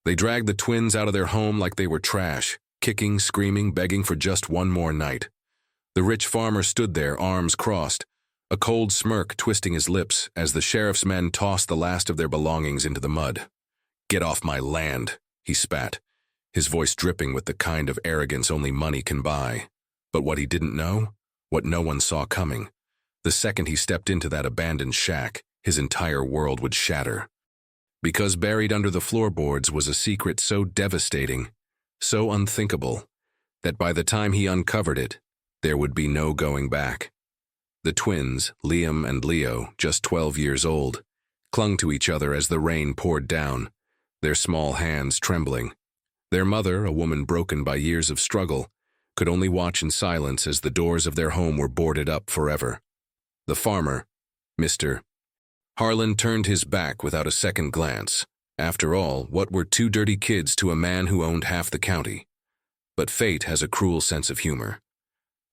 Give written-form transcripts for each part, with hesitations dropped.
They dragged the twins out of their home like they were trash, kicking, screaming, begging for just one more night. The rich farmer stood there, arms crossed, a cold smirk twisting his lips as the sheriff's men tossed the last of their belongings into the mud. "Get off my land," he spat, his voice dripping with the kind of arrogance only money can buy. But what he didn't know, what no one saw coming, the second he stepped into that abandoned shack, his entire world would shatter. Because buried under the floorboards was a secret so devastating, so unthinkable, that by the time he uncovered it, there would be no going back. The twins, Liam and Leo, just 12 years old, clung to each other as the rain poured down, their small hands trembling. Their mother, a woman broken by years of struggle, could only watch in silence as the doors of their home were boarded up forever. The farmer, Mr. Harlan, turned his back without a second glance. After all, what were two dirty kids to a man who owned half the county? But fate has a cruel sense of humor.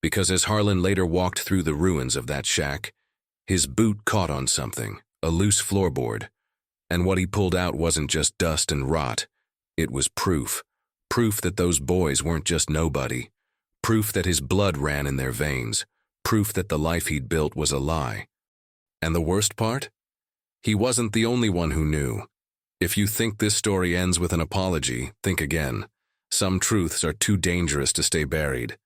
Because as Harlan later walked through the ruins of that shack, his boot caught on something, a loose floorboard, and what he pulled out wasn't just dust and rot. It was proof. Proof that those boys weren't just nobody. Proof that his blood ran in their veins. Proof that the life he'd built was a lie. And the worst part? He wasn't the only one who knew. If you think this story ends with an apology, think again. Some truths are too dangerous to stay buried.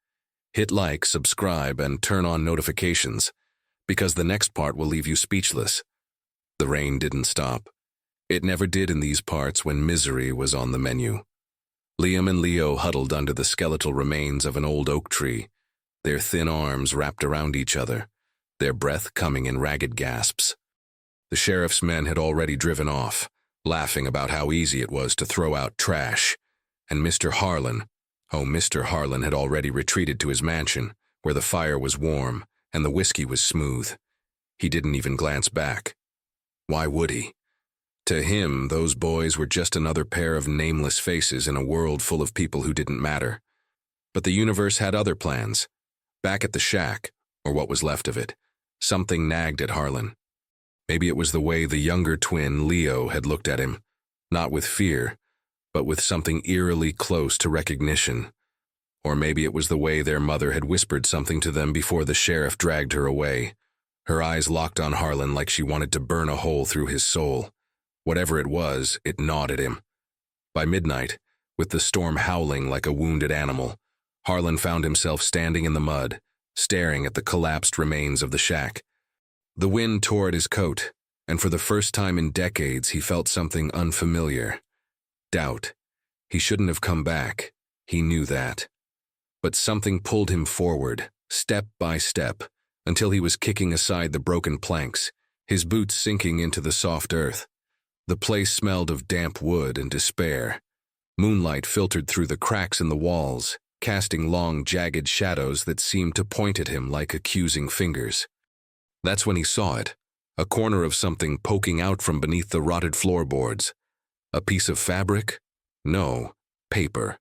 Hit like, subscribe, and turn on notifications, because the next part will leave you speechless. The rain didn't stop. It never did in these parts when misery was on the menu. Liam and Leo huddled under the skeletal remains of an old oak tree, their thin arms wrapped around each other, their breath coming in ragged gasps. The sheriff's men had already driven off, laughing about how easy it was to throw out trash, and Mr. Harlan had already retreated to his mansion, where the fire was warm and the whiskey was smooth. He didn't even glance back. Why would he? To him, those boys were just another pair of nameless faces in a world full of people who didn't matter. But the universe had other plans. Back at the shack, or what was left of it, something nagged at Harlan. Maybe it was the way the younger twin, Leo, had looked at him, not with fear, but with something eerily close to recognition. Or maybe it was the way their mother had whispered something to them before the sheriff dragged her away. Her eyes locked on Harlan like she wanted to burn a hole through his soul. Whatever it was, it gnawed at him. By midnight, with the storm howling like a wounded animal, Harlan found himself standing in the mud, staring at the collapsed remains of the shack. The wind tore at his coat, and for the first time in decades he felt something unfamiliar. Doubt. He shouldn't have come back. He knew that. But something pulled him forward, step by step, until he was kicking aside the broken planks, his boots sinking into the soft earth. The place smelled of damp wood and despair. Moonlight filtered through the cracks in the walls, casting long, jagged shadows that seemed to point at him like accusing fingers. That's when he saw it, a corner of something poking out from beneath the rotted floorboards. A piece of fabric? No, paper.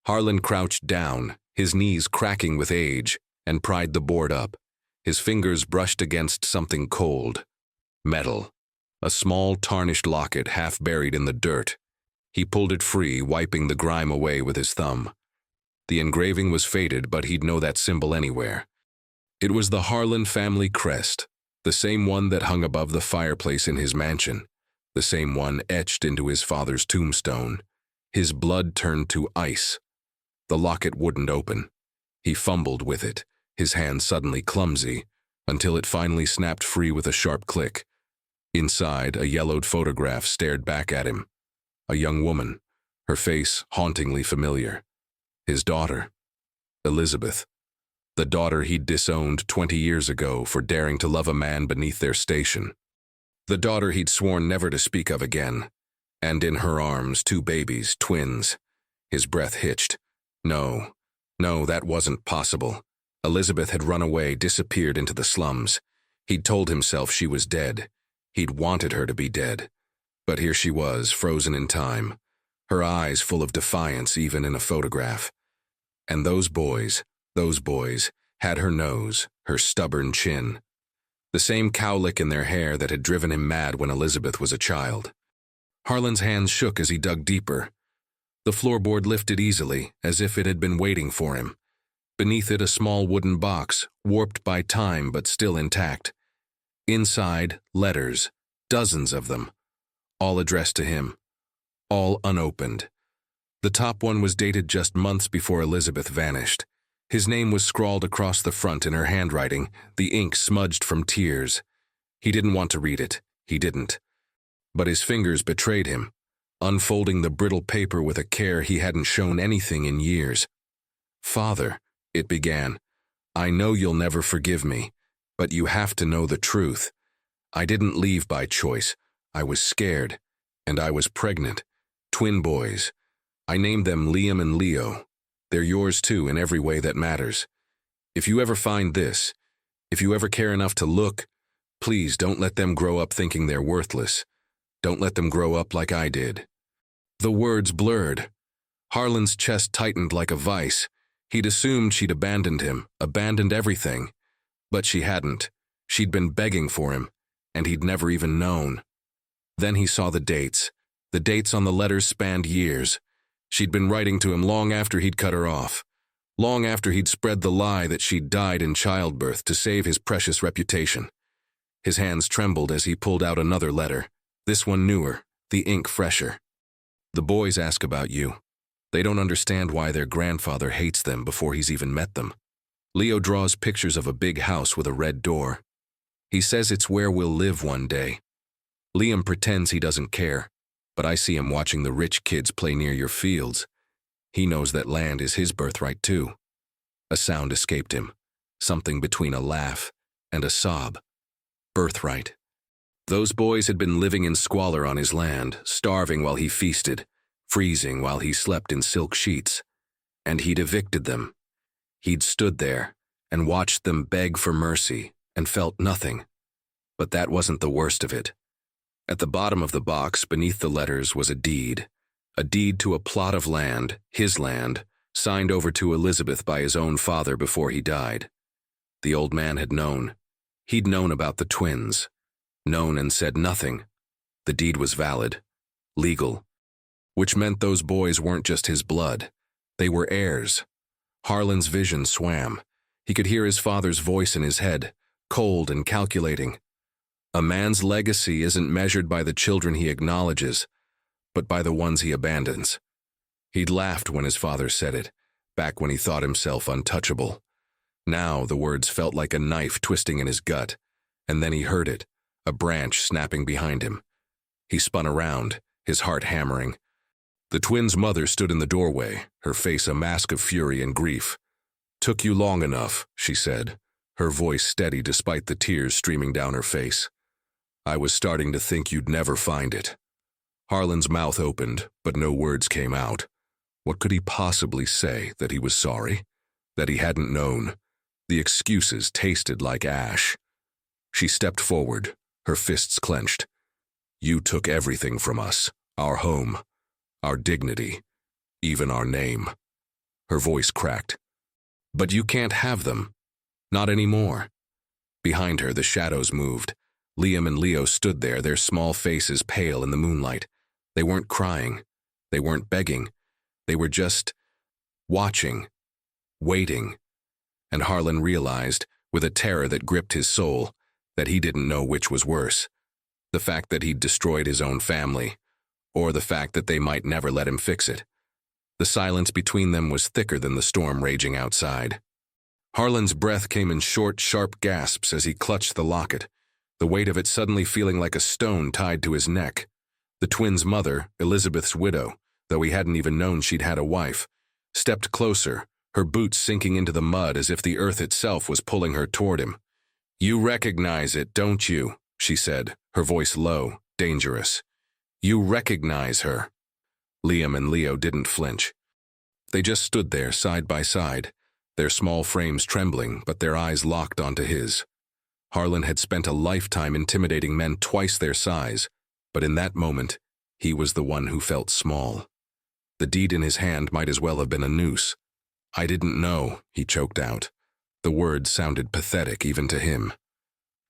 Harlan crouched down, his knees cracking with age, and pried the board up. His fingers brushed against something cold. Metal. A small, tarnished locket half buried in the dirt. He pulled it free, wiping the grime away with his thumb. The engraving was faded, but he'd know that symbol anywhere. It was the Harlan family crest, the same one that hung above the fireplace in his mansion, the same one etched into his father's tombstone. His blood turned to ice. The locket wouldn't open. He fumbled with it, his hand suddenly clumsy, until it finally snapped free with a sharp click. Inside, a yellowed photograph stared back at him. A young woman, her face hauntingly familiar. His daughter, Elizabeth. The daughter he'd disowned 20 years ago for daring to love a man beneath their station. The daughter he'd sworn never to speak of again. And in her arms, two babies, twins. His breath hitched. No, that wasn't possible. Elizabeth had run away, disappeared into the slums. He'd told himself she was dead. He'd wanted her to be dead. But here she was, frozen in time, her eyes full of defiance even in a photograph. And those boys, had her nose, her stubborn chin. The same cowlick in their hair that had driven him mad when Elizabeth was a child. Harlan's hands shook as he dug deeper, The floorboard lifted easily, as if it had been waiting for him. Beneath it, a small wooden box, warped by time but still intact. Inside, letters, dozens of them, all addressed to him, all unopened. The top one was dated just months before Elizabeth vanished. His name was scrawled across the front in her handwriting, the ink smudged from tears. He didn't want to read it. He didn't. But his fingers betrayed him, unfolding the brittle paper with a care he hadn't shown anything in years. "Father," it began, "I know you'll never forgive me, but you have to know the truth. I didn't leave by choice. I was scared, and I was pregnant. Twin boys. I named them Liam and Leo. They're yours too in every way that matters. If you ever find this, if you ever care enough to look, please don't let them grow up thinking they're worthless. Don't let them grow up like I did." The words blurred. Harlan's chest tightened like a vice. He'd assumed she'd abandoned him, abandoned everything. But she hadn't. She'd been begging for him, and he'd never even known. Then he saw the dates. The dates on the letters spanned years. She'd been writing to him long after he'd cut her off, long after he'd spread the lie that she'd died in childbirth to save his precious reputation. His hands trembled as he pulled out another letter, this one newer, the ink fresher. "The boys ask about you. They don't understand why their grandfather hates them before he's even met them. Leo draws pictures of a big house with a red door. He says it's where we'll live one day. Liam pretends he doesn't care, but I see him watching the rich kids play near your fields. He knows that land is his birthright too." A sound escaped him, something between a laugh and a sob. Birthright. Those boys had been living in squalor on his land, starving while he feasted, freezing while he slept in silk sheets. And he'd evicted them. He'd stood there and watched them beg for mercy and felt nothing. But that wasn't the worst of it. At the bottom of the box, beneath the letters, was a deed to a plot of land, his land, signed over to Elizabeth by his own father before he died. The old man had known. He'd known about the twins. Known and said nothing. The deed was valid, legal, which meant those boys weren't just his blood. They were heirs. Harlan's vision swam. He could hear his father's voice in his head, cold and calculating. A man's legacy isn't measured by the children he acknowledges, but by the ones he abandons. He'd laughed when his father said it, back when he thought himself untouchable. Now the words felt like a knife twisting in his gut, and then he heard it, a branch snapping behind him. He spun around, his heart hammering. The twins' mother stood in the doorway, her face a mask of fury and grief. "Took you long enough," she said, her voice steady despite the tears streaming down her face. "I was starting to think you'd never find it." Harlan's mouth opened, but no words came out. What could he possibly say? That he was sorry? That he hadn't known? The excuses tasted like ash. She stepped forward, her fists clenched. "You took everything from us, our home, our dignity, even our name." Her voice cracked. "But you can't have them. Not anymore." Behind her, the shadows moved. Liam and Leo stood there, their small faces pale in the moonlight. They weren't crying. They weren't begging. They were just watching, waiting. And Harlan realized, with a terror that gripped his soul, that he didn't know which was worse. The fact that he'd destroyed his own family, or the fact that they might never let him fix it. The silence between them was thicker than the storm raging outside. Harlan's breath came in short, sharp gasps as he clutched the locket, the weight of it suddenly feeling like a stone tied to his neck. The twins' mother, Elizabeth's widow, though he hadn't even known she'd had a wife, stepped closer, her boots sinking into the mud as if the earth itself was pulling her toward him. "You recognize it, don't you?" she said, her voice low, dangerous. "You recognize her." Liam and Leo didn't flinch. They just stood there, side by side, their small frames trembling, but their eyes locked onto his. Harlan had spent a lifetime intimidating men twice their size, but in that moment, he was the one who felt small. The deed in his hand might as well have been a noose. "I didn't know," he choked out. The words sounded pathetic even to him.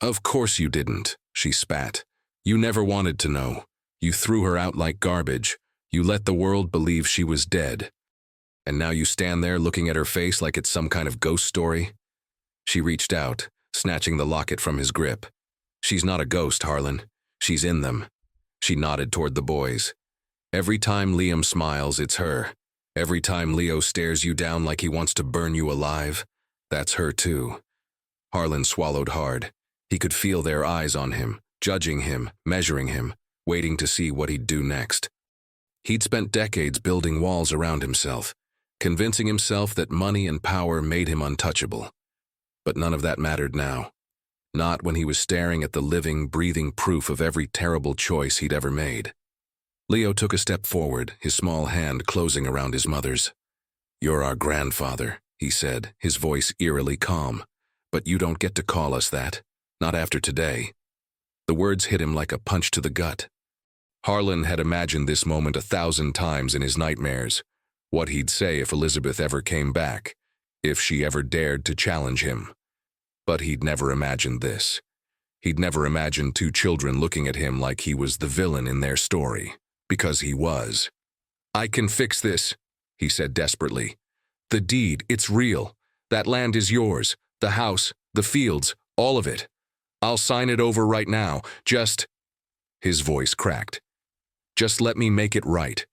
"Of course you didn't," she spat. "You never wanted to know. You threw her out like garbage. You let the world believe she was dead. And now you stand there looking at her face like it's some kind of ghost story? She reached out, snatching the locket from his grip. She's not a ghost, Harlan. She's in them. She nodded toward the boys. Every time Liam smiles, it's her. Every time Leo stares you down like he wants to burn you alive, that's her too. Harlan swallowed hard. He could feel their eyes on him, judging him, measuring him, waiting to see what he'd do next. He'd spent decades building walls around himself, convincing himself that money and power made him untouchable. But none of that mattered now. Not when he was staring at the living, breathing proof of every terrible choice he'd ever made. Leo took a step forward, his small hand closing around his mother's. "You're our grandfather," he said, his voice eerily calm. "But you don't get to call us that. Not after today." The words hit him like a punch to the gut. Harlan had imagined this moment 1,000 times in his nightmares. What he'd say if Elizabeth ever came back, if she ever dared to challenge him. But he'd never imagined this. He'd never imagined two children looking at him like he was the villain in their story. Because he was. "I can fix this," he said desperately. "The deed, it's real. That land is yours. The house, the fields, all of it. I'll sign it over right now. Just—" His voice cracked. "Just let me make it right."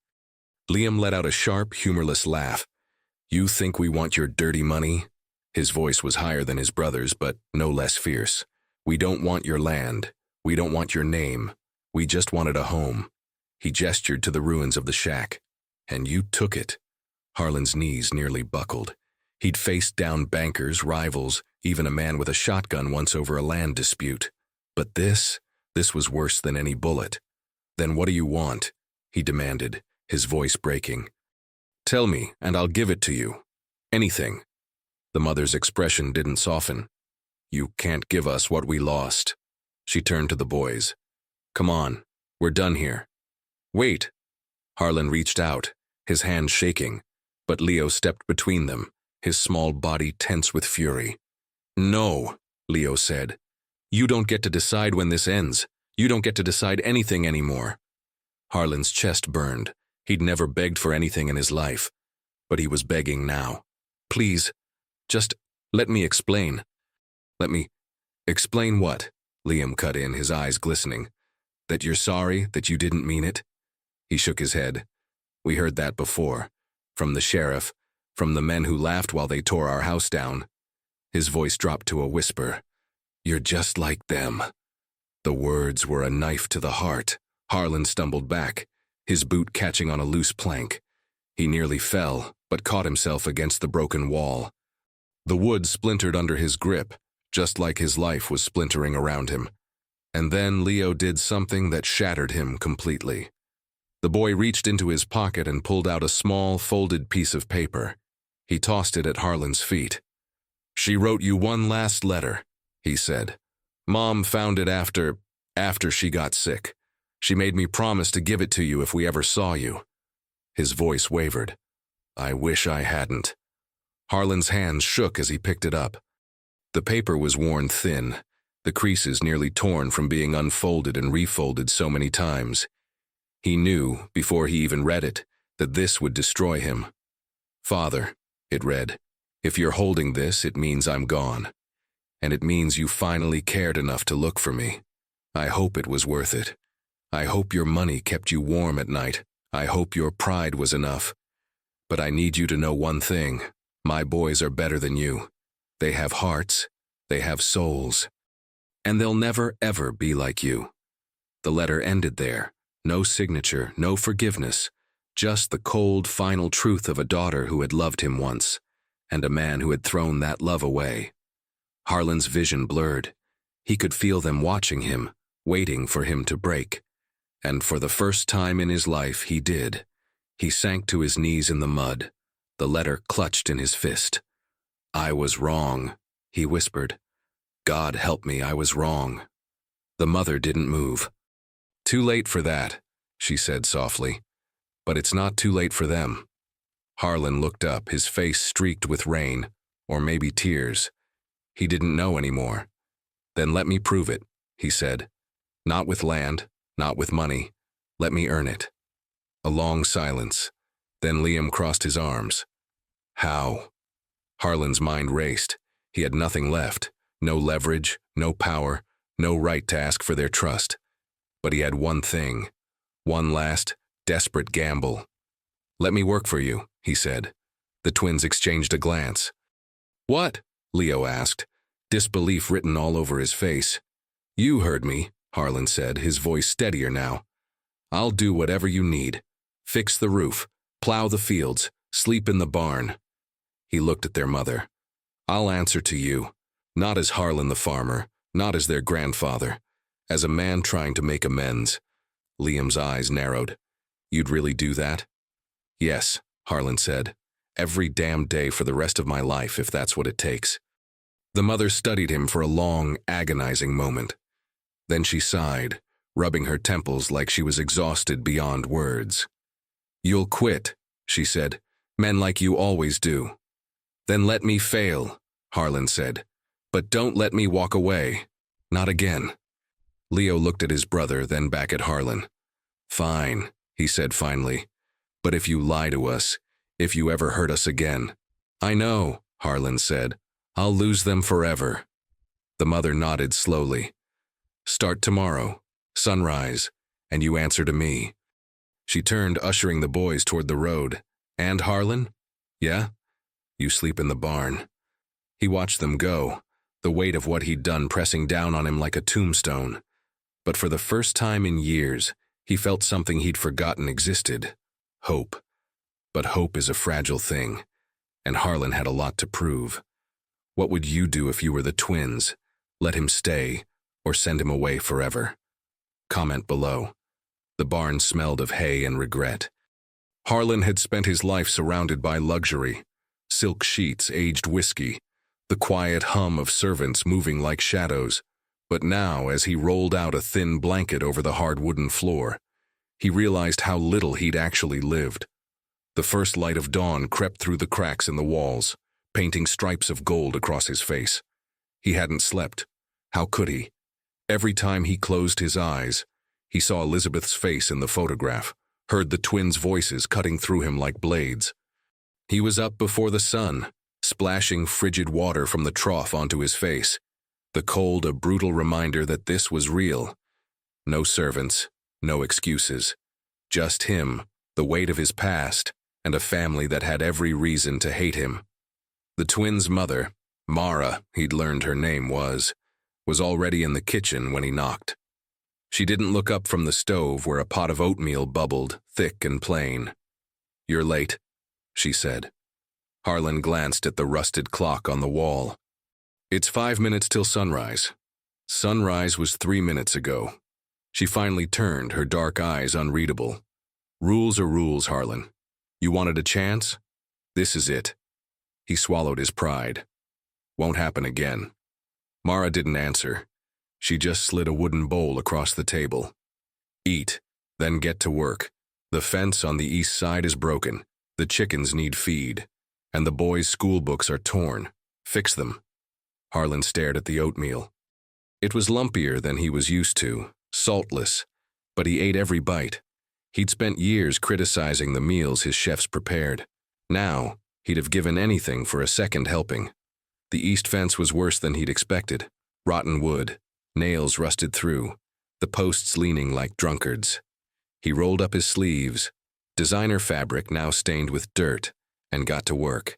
Liam let out a sharp, humorless laugh. "You think we want your dirty money?" His voice was higher than his brother's, but no less fierce. "We don't want your land. We don't want your name. We just wanted a home." He gestured to the ruins of the shack. "And you took it." Harlan's knees nearly buckled. He'd faced down bankers, rivals, even a man with a shotgun once over a land dispute. But this was worse than any bullet. "Then what do you want?" he demanded, his voice breaking. "Tell me, and I'll give it to you. Anything." The mother's expression didn't soften. "You can't give us what we lost." She turned to the boys. "Come on, we're done here." "Wait." Harlan reached out, his hand shaking, but Leo stepped between them, his small body tense with fury. "No," Leo said. "You don't get to decide when this ends. You don't get to decide anything anymore." Harlan's chest burned. He'd never begged for anything in his life, but he was begging now. "Please, just let me explain." "Let me explain what?" Liam cut in, his eyes glistening. "That you're sorry, that you didn't mean it?" He shook his head. "We heard that before. From the sheriff, from the men who laughed while they tore our house down." His voice dropped to a whisper. "You're just like them." The words were a knife to the heart. Harlan stumbled back, his boot catching on a loose plank. He nearly fell, but caught himself against the broken wall. The wood splintered under his grip, just like his life was splintering around him. And then Leo did something that shattered him completely. The boy reached into his pocket and pulled out a small, folded piece of paper. He tossed it at Harlan's feet. "She wrote you one last letter," he said. "Mom found it after she got sick. She made me promise to give it to you if we ever saw you." His voice wavered. "I wish I hadn't." Harlan's hands shook as he picked it up. The paper was worn thin, the creases nearly torn from being unfolded and refolded so many times. He knew, before he even read it, that this would destroy him. "Father," it read, "if you're holding this, it means I'm gone. And it means you finally cared enough to look for me. I hope it was worth it. I hope your money kept you warm at night. I hope your pride was enough. But I need you to know one thing. My boys are better than you. They have hearts. They have souls. And they'll never, ever be like you." The letter ended there. No signature, no forgiveness. Just the cold, final truth of a daughter who had loved him once, and a man who had thrown that love away. Harlan's vision blurred. He could feel them watching him, waiting for him to break. And for the first time in his life, he did. He sank to his knees in the mud, the letter clutched in his fist. "I was wrong," he whispered. "God help me, I was wrong." The mother didn't move. "Too late for that," she said softly. "But it's not too late for them." Harlan looked up, his face streaked with rain, or maybe tears. He didn't know anymore. "Then let me prove it," he said. "Not with land, not with money. Let me earn it." A long silence. Then Liam crossed his arms. How? Harlan's mind raced. He had nothing left. No leverage, no power, no right to ask for their trust. But he had one thing. One last, desperate gamble. "Let me work for you," he said. The twins exchanged a glance. "What?" Leo asked, disbelief written all over his face. "You heard me," Harlan said, his voice steadier now. "I'll do whatever you need. Fix the roof, plow the fields, sleep in the barn." He looked at their mother. "I'll answer to you, not as Harlan the farmer, not as their grandfather, as a man trying to make amends." Liam's eyes narrowed. "You'd really do that?" "Yes," Harlan said. "Every damn day for the rest of my life, if that's what it takes." The mother studied him for a long, agonizing moment. Then she sighed, rubbing her temples like she was exhausted beyond words. "You'll quit," she said. "Men like you always do." "Then let me fail," Harlan said. "But don't let me walk away. Not again." Leo looked at his brother, then back at Harlan. "Fine," he said finally. "But if you lie to us, if you ever hurt us again—" "I know," Harlan said. "I'll lose them forever." The mother nodded slowly. "Start tomorrow, sunrise, and you answer to me." She turned, ushering the boys toward the road. "And Harlan?" "Yeah?" "You sleep in the barn." He watched them go, the weight of what he'd done pressing down on him like a tombstone. But for the first time in years, he felt something he'd forgotten existed. Hope. But hope is a fragile thing, and Harlan had a lot to prove. What would you do if you were the twins? Let him stay, or send him away forever? Comment below. The barn smelled of hay and regret. Harlan had spent his life surrounded by luxury. Silk sheets, aged whiskey, the quiet hum of servants moving like shadows. But now, as he rolled out a thin blanket over the hard wooden floor, he realized how little he'd actually lived. The first light of dawn crept through the cracks in the walls, painting stripes of gold across his face. He hadn't slept. How could he? Every time he closed his eyes, he saw Elizabeth's face in the photograph, heard the twins' voices cutting through him like blades. He was up before the sun, splashing frigid water from the trough onto his face. The cold a brutal reminder that this was real. No servants, no excuses. Just him, the weight of his past, and a family that had every reason to hate him. The twins' mother, Mara, he'd learned her name was already in the kitchen when he knocked. She didn't look up from the stove where a pot of oatmeal bubbled, thick and plain. "You're late," she said. Harlan glanced at the rusted clock on the wall. "It's 5 minutes till sunrise." Sunrise was 3 minutes ago. She finally turned, her dark eyes unreadable. "Rules are rules, Harlan. You wanted a chance? This is it." He swallowed his pride. "Won't happen again." Mara didn't answer. She just slid a wooden bowl across the table. "Eat, then get to work. The fence on the east side is broken. The chickens need feed. And the boys' school books are torn. Fix them." Harlan stared at the oatmeal. It was lumpier than he was used to, saltless, but he ate every bite. He'd spent years criticizing the meals his chefs prepared. Now, he'd have given anything for a second helping. The east fence was worse than he'd expected. Rotten wood, nails rusted through, the posts leaning like drunkards. He rolled up his sleeves, designer fabric now stained with dirt, and got to work.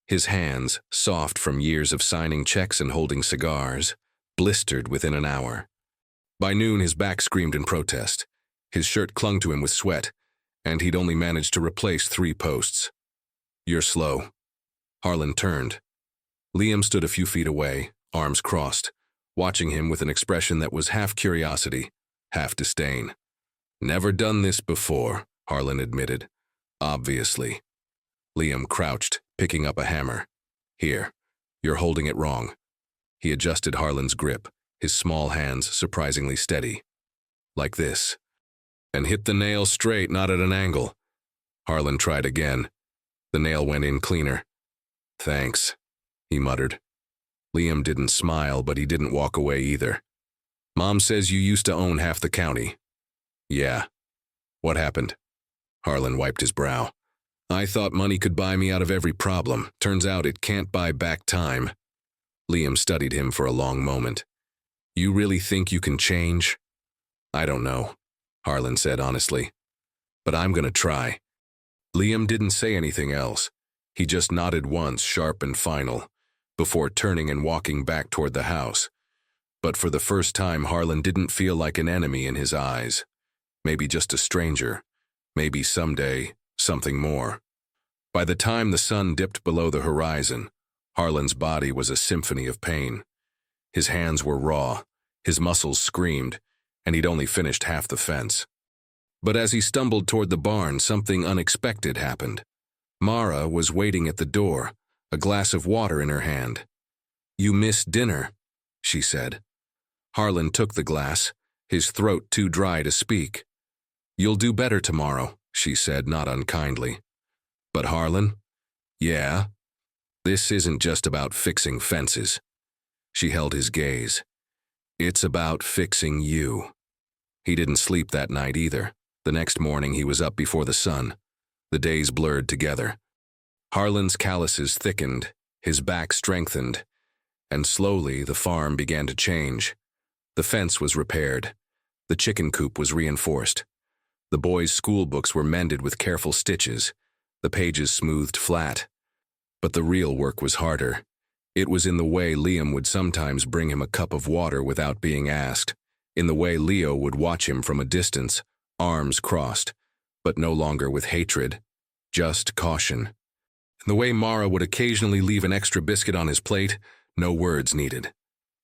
His hands, soft from years of signing checks and holding cigars, blistered within an hour. By noon, his back screamed in protest. His shirt clung to him with sweat, and he'd only managed to replace 3 posts. "You're slow." Harlan turned. Liam stood a few feet away, arms crossed, watching him with an expression that was half curiosity, half disdain. "Never done this before," Harlan admitted. "Obviously." Liam crouched, picking up a hammer. "Here, you're holding it wrong." He adjusted Harlan's grip, his small hands surprisingly steady. "Like this. And hit the nail straight, not at an angle." Harlan tried again. The nail went in cleaner. "Thanks," he muttered. Liam didn't smile, but he didn't walk away either. "Mom says you used to own half the county." "Yeah." "What happened?" Harlan wiped his brow. I thought money could buy me out of every problem. Turns out it can't buy back time. Liam studied him for a long moment. You really think you can change? I don't know, Harlan said honestly. But I'm gonna try. Liam didn't say anything else. He just nodded once, sharp and final, before turning and walking back toward the house. But for the first time, Harlan didn't feel like an enemy in his eyes. Maybe just a stranger. Maybe someday, something more. By the time the sun dipped below the horizon, Harlan's body was a symphony of pain. His hands were raw, his muscles screamed, and he'd only finished half the fence. But as he stumbled toward the barn, something unexpected happened. Mara was waiting at the door, a glass of water in her hand. You missed dinner, she said. Harlan took the glass, his throat too dry to speak. You'll do better tomorrow, she said, not unkindly. But Harlan? Yeah? This isn't just about fixing fences. She held his gaze. It's about fixing you. He didn't sleep that night either. The next morning he was up before the sun. The days blurred together. Harlan's calluses thickened, his back strengthened, and slowly the farm began to change. The fence was repaired. The chicken coop was reinforced. The boys' school books were mended with careful stitches, the pages smoothed flat. But the real work was harder. It was in the way Liam would sometimes bring him a cup of water without being asked, in the way Leo would watch him from a distance, arms crossed, but no longer with hatred, just caution. In the way Mara would occasionally leave an extra biscuit on his plate, no words needed.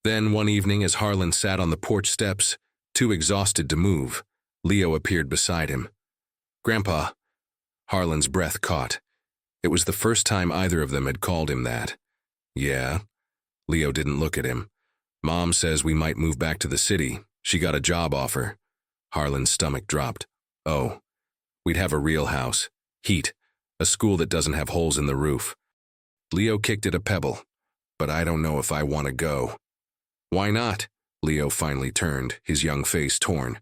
Then one evening, as Harlan sat on the porch steps, too exhausted to move, Leo appeared beside him. Grandpa. Harlan's breath caught. It was the first time either of them had called him that. Yeah? Leo didn't look at him. Mom says we might move back to the city. She got a job offer. Harlan's stomach dropped. Oh. We'd have a real house. Heat. A school that doesn't have holes in the roof. Leo kicked at a pebble. But I don't know if I want to go. Why not? Leo finally turned, his young face torn.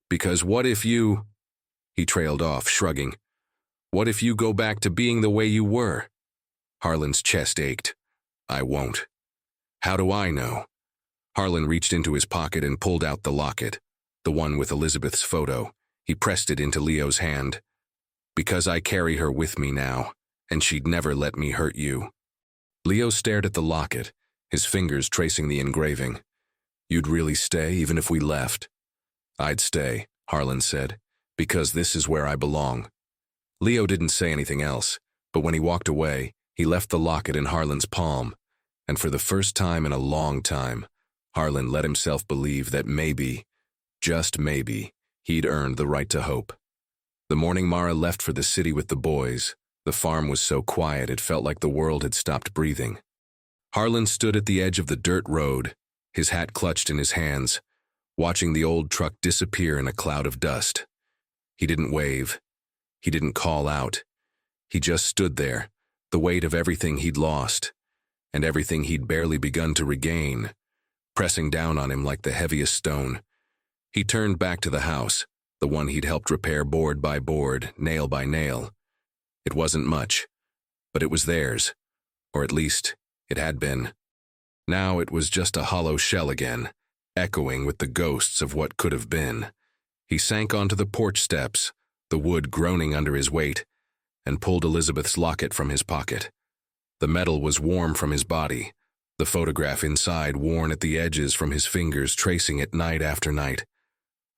Because what if you... He trailed off, shrugging. What if you go back to being the way you were? Harlan's chest ached. I won't. How do I know? Harlan reached into his pocket and pulled out the locket, the one with Elizabeth's photo. He pressed it into Leo's hand. Because I carry her with me now, and she'd never let me hurt you. Leo stared at the locket, his fingers tracing the engraving. You'd really stay even if we left? I'd stay, Harlan said, because this is where I belong. Leo didn't say anything else, but when he walked away, he left the locket in Harlan's palm, and for the first time in a long time, Harlan let himself believe that maybe, just maybe, he'd earned the right to hope. The morning Mara left for the city with the boys, the farm was so quiet it felt like the world had stopped breathing. Harlan stood at the edge of the dirt road, his hat clutched in his hands, watching the old truck disappear in a cloud of dust. He didn't wave. He didn't call out. He just stood there, the weight of everything he'd lost, and everything he'd barely begun to regain, pressing down on him like the heaviest stone. He turned back to the house, the one he'd helped repair board by board, nail by nail. It wasn't much, but it was theirs, or at least it had been. Now it was just a hollow shell again, echoing with the ghosts of what could have been. He sank onto the porch steps, the wood groaning under his weight, and pulled Elizabeth's locket from his pocket. The metal was warm from his body, the photograph inside worn at the edges from his fingers tracing it night after night.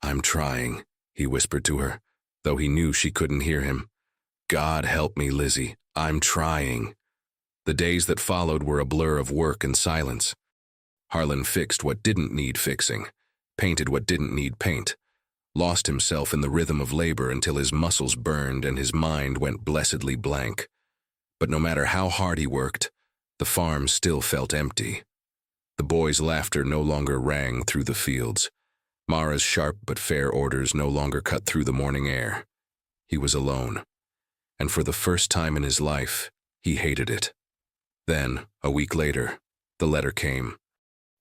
I'm trying, he whispered to her, though he knew she couldn't hear him. God help me, Lizzie, I'm trying. The days that followed were a blur of work and silence. Harlan fixed what didn't need fixing, painted what didn't need paint, lost himself in the rhythm of labor until his muscles burned and his mind went blessedly blank. But no matter how hard he worked, the farm still felt empty. The boys' laughter no longer rang through the fields. Mara's sharp but fair orders no longer cut through the morning air. He was alone. And for the first time in his life, he hated it. Then, a week later, the letter came.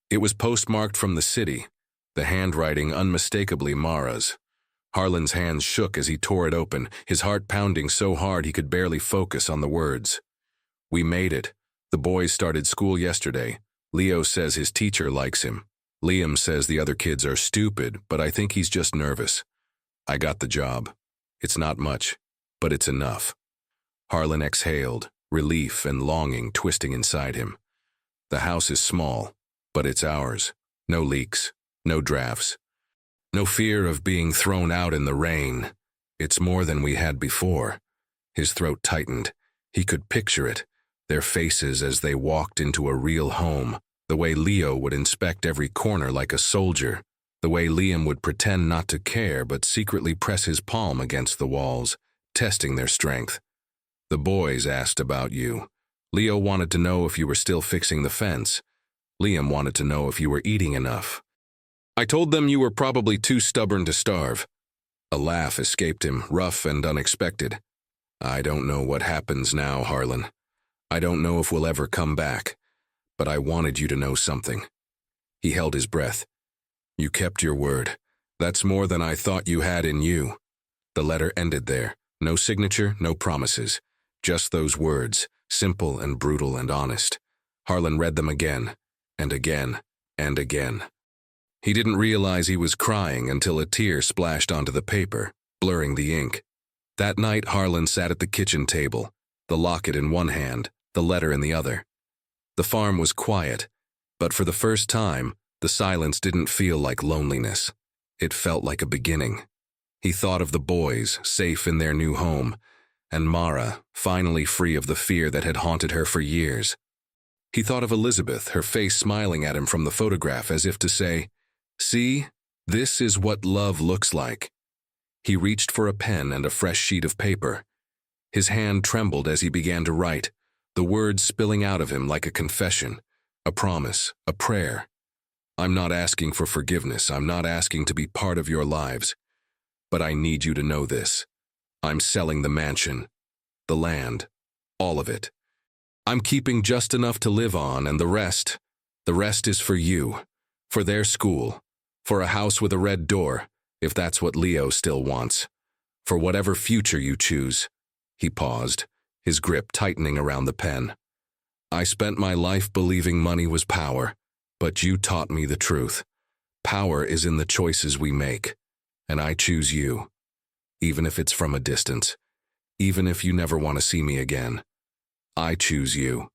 It was postmarked from the city, the handwriting unmistakably Mara's. Harlan's hands shook as he tore it open, his heart pounding so hard he could barely focus on the words. We made it. The boys started school yesterday. Leo says his teacher likes him. Liam says the other kids are stupid, but I think he's just nervous. I got the job. It's not much, but it's enough. Harlan exhaled, relief and longing twisting inside him. The house is small, but it's ours. No leaks, no drafts. No fear of being thrown out in the rain. It's more than we had before. His throat tightened. He could picture it, their faces as they walked into a real home, the way Leo would inspect every corner like a soldier, the way Liam would pretend not to care but secretly press his palm against the walls, testing their strength. The boys asked about you. Leo wanted to know if you were still fixing the fence. Liam wanted to know if you were eating enough. I told them you were probably too stubborn to starve. A laugh escaped him, rough and unexpected. I don't know what happens now, Harlan. I don't know if we'll ever come back. But I wanted you to know something. He held his breath. You kept your word. That's more than I thought you had in you. The letter ended there. No signature, no promises. Just those words, simple and brutal and honest. Harlan read them again, and again, and again. He didn't realize he was crying until a tear splashed onto the paper, blurring the ink. That night, Harlan sat at the kitchen table, the locket in one hand, the letter in the other. The farm was quiet, but for the first time, the silence didn't feel like loneliness. It felt like a beginning. He thought of the boys, safe in their new home, and Mara, finally free of the fear that had haunted her for years. He thought of Elizabeth, her face smiling at him from the photograph as if to say, "See, this is what love looks like." He reached for a pen and a fresh sheet of paper. His hand trembled as he began to write, the words spilling out of him like a confession, a promise, a prayer. I'm not asking for forgiveness. I'm not asking to be part of your lives. But I need you to know this. I'm selling the mansion, the land, all of it. I'm keeping just enough to live on, and the rest is for you, for their school, for a house with a red door, if that's what Leo still wants, for whatever future you choose. He paused, his grip tightening around the pen. I spent my life believing money was power, but you taught me the truth. Power is in the choices we make, and I choose you, even if it's from a distance, even if you never want to see me again. I choose you.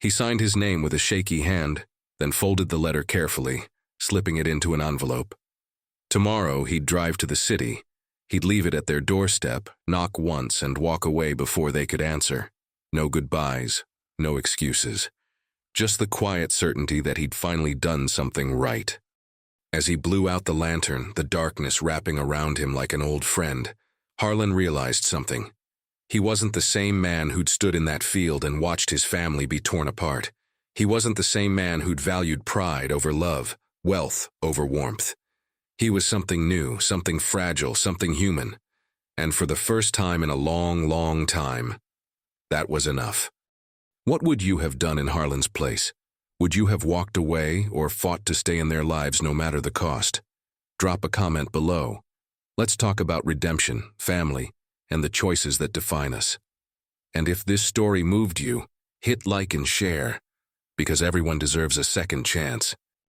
He signed his name with a shaky hand, then folded the letter carefully, slipping it into an envelope. Tomorrow he'd drive to the city. He'd leave it at their doorstep, knock once, and walk away before they could answer. No goodbyes, no excuses. Just the quiet certainty that he'd finally done something right. As he blew out the lantern, the darkness wrapping around him like an old friend, Harlan realized something. He wasn't the same man who'd stood in that field and watched his family be torn apart. He wasn't the same man who'd valued pride over love, wealth over warmth. He was something new, something fragile, something human. And for the first time in a long, long time, that was enough. What would you have done in Harlan's place? Would you have walked away or fought to stay in their lives no matter the cost? Drop a comment below. Let's talk about redemption, family, and the choices that define us. And if this story moved you, hit like and share, because everyone deserves a second chance.